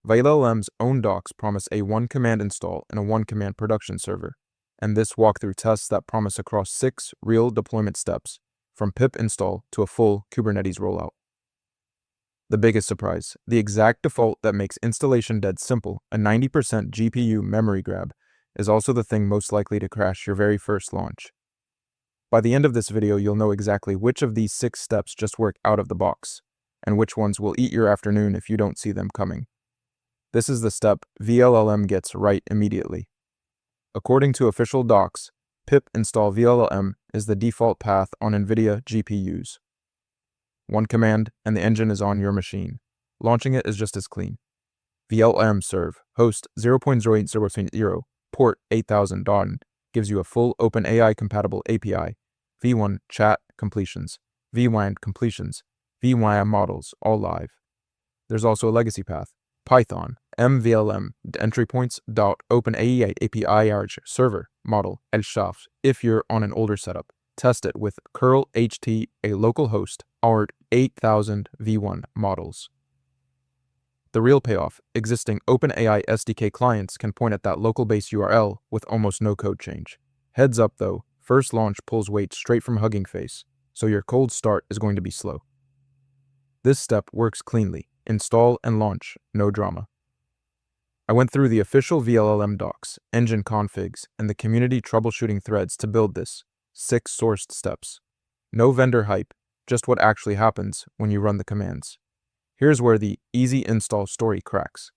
vLLM's own docs promise a one-command install and a one-command production server, and this walkthrough tests that promise across 6 real deployment steps, from pip install to a full Kubernetes rollout. The biggest surprise, the exact default that makes installation dead simple, a 90% GPU memory grab, is also the thing most likely to crash your very first launch. By the end of this video, you'll know exactly which of these 6 steps just work out of the box, and which ones will eat your afternoon if you don't see them coming. This is the step vLLM gets right immediately. According to official docs, pip install vLLM is the default path on NVIDIA GPUs. One command, and the engine is on your machine. Launching it is just as clean. vLLM serve, host 0.0800, port 8000 DON, gives you a full OpenAI compatible API, v1 chat completions, v1 completions, v1 models, all live. There's also a legacy path, Python, mvLM, entry points, .openAI API server, model, elshaft, if you're on an older setup. Test it with curl ht, a local host, our 8000 v1 models. The real payoff, existing OpenAI SDK clients can point at that local base URL with almost no code change. Heads up though, first launch pulls weight straight from Hugging Face, so your cold start is going to be slow. This step works cleanly, install and launch, no drama. I went through the official vLLM docs, engine configs, and the community troubleshooting threads to build this 6 sourced steps. No vendor hype, just what actually happens when you run the commands. Here's where the easy install story cracks.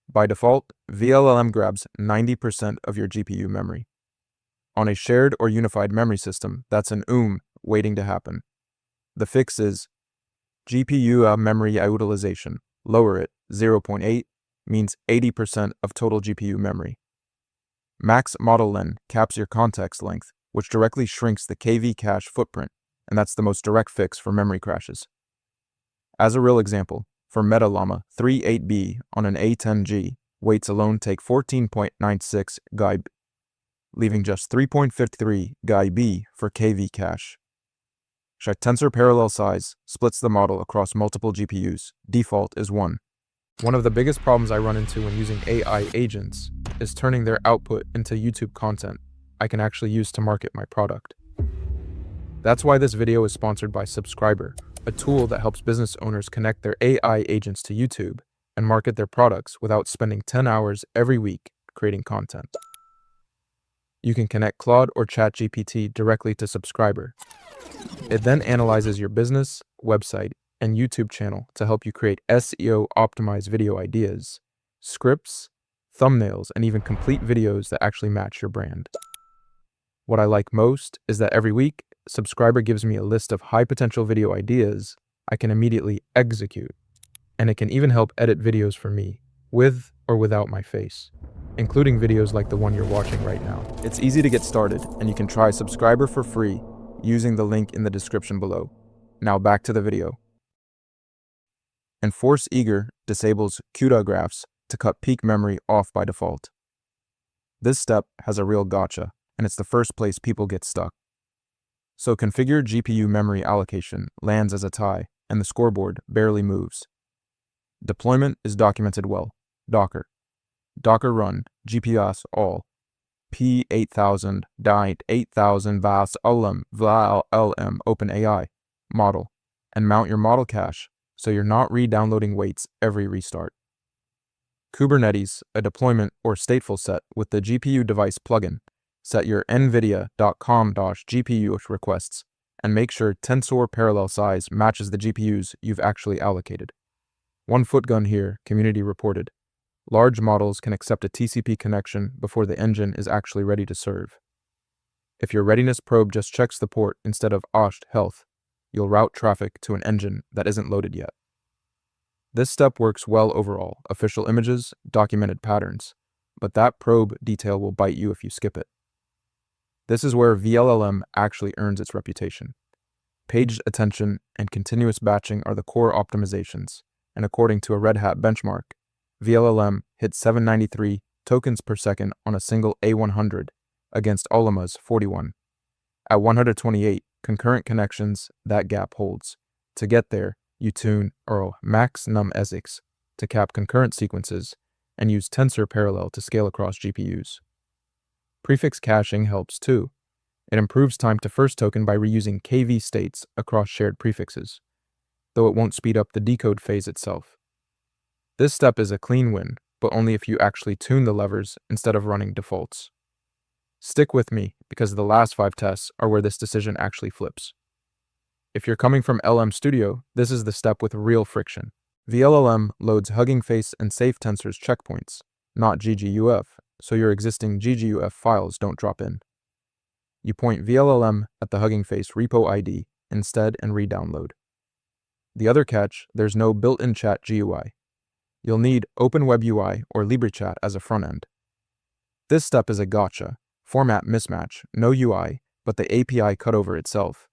By default, vLLM grabs 90% of your GPU memory. On a shared or unified memory system, that's an waiting to happen. The fix is GPU memory utilization. Lower it, 0.8, means 80% of total GPU memory. Max model len caps your context length, which directly shrinks the KV cache footprint, and that's the most direct fix for memory crashes. As a real example, for MetaLlama 3.8b on an A10G, weights alone take 14.96 GAI, leaving just 3.53 GAI for KV cache. Tensor parallel size splits the model across multiple GPUs. Default is 1. One of the biggest problems I run into when using AI agents is turning their output into YouTube content I can actually use to market my product. That's why this video is sponsored by Subscriber, a tool that helps business owners connect their AI agents to YouTube and market their products without spending 10 hours every week creating content. You can connect Claude or ChatGPT directly to Subscriber. It then analyzes your business, website, and YouTube channel to help you create SEO-optimized video ideas, scripts, thumbnails, and even complete videos that actually match your brand. What I like most is that every week, Subscriber gives me a list of high-potential video ideas I can immediately execute, and it can even help edit videos for me, with or without my face, including videos like the one you're watching right now. It's easy to get started, and you can try Subscriber for free using the link in the description below. Now back to the video. Enforce Eager disables CUDA graphs to cut peak memory off by default. This step has a real gotcha, and it's the first place people get stuck. So configure GPU memory allocation lands as a tie, and the scoreboard barely moves. Deployment is documented well. Docker run GPS all P8000 diet 8000 vLLM OpenAI model, and mount your model cache so you're not re-downloading weights every restart. Kubernetes, a deployment or stateful set with the GPU device plugin. Set your nvidia.com/GPU requests and make sure tensor parallel size matches the GPUs you've actually allocated. One footgun here, community reported. Large models can accept a TCP connection before the engine is actually ready to serve. If your readiness probe just checks the port instead of OSH health, you'll route traffic to an engine that isn't loaded yet. This step works well overall, official images, documented patterns, but that probe detail will bite you if you skip it. This is where vLLM actually earns its reputation. Page attention and continuous batching are the core optimizations, and according to a Red Hat benchmark, vLLM hit 793 tokens per second on a single A100 against Olima's 41. At 128 concurrent connections, that gap holds. To get there, you tune max num esix to cap concurrent sequences, and use tensor parallel to scale across GPUs. Prefix caching helps too. It improves time to first token by reusing KV states across shared prefixes, though it won't speed up the decode phase itself. This step is a clean win, but only if you actually tune the levers instead of running defaults. Stick with me, because the last 5 tests are where this decision actually flips. If you're coming from LM Studio, this is the step with real friction. vLLM loads Hugging Face and Safe Tensors checkpoints, not gguf, so your existing gguf files don't drop in. You point vLLM at the Hugging Face repo ID instead and re-download. The other catch, there's no built-in chat GUI. You'll need OpenWebUI or LibreChat as a front end. This step is a gotcha. Format mismatch, no UI, but the API cutover itself.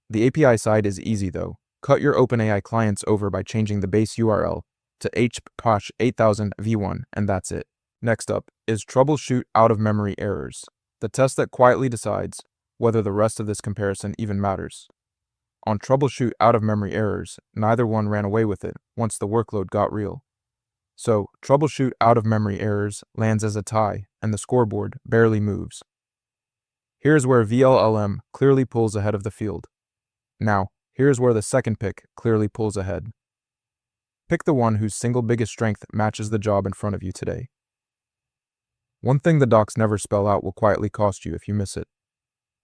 The API side is easy though. Cut your OpenAI clients over by changing the base URL to hposh 8000 v1, and that's it. Next up is troubleshoot out-of-memory errors, the test that quietly decides whether the rest of this comparison even matters. On troubleshoot out-of-memory errors, neither one ran away with it once the workload got real. So, troubleshoot out-of-memory errors lands as a tie, and the scoreboard barely moves. Here's where vLLM clearly pulls ahead of the field. Now, here's where the second pick clearly pulls ahead. Pick the one whose single biggest strength matches the job in front of you today. One thing the docs never spell out will quietly cost you if you miss it.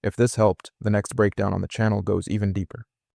If this helped, the next breakdown on the channel goes even deeper.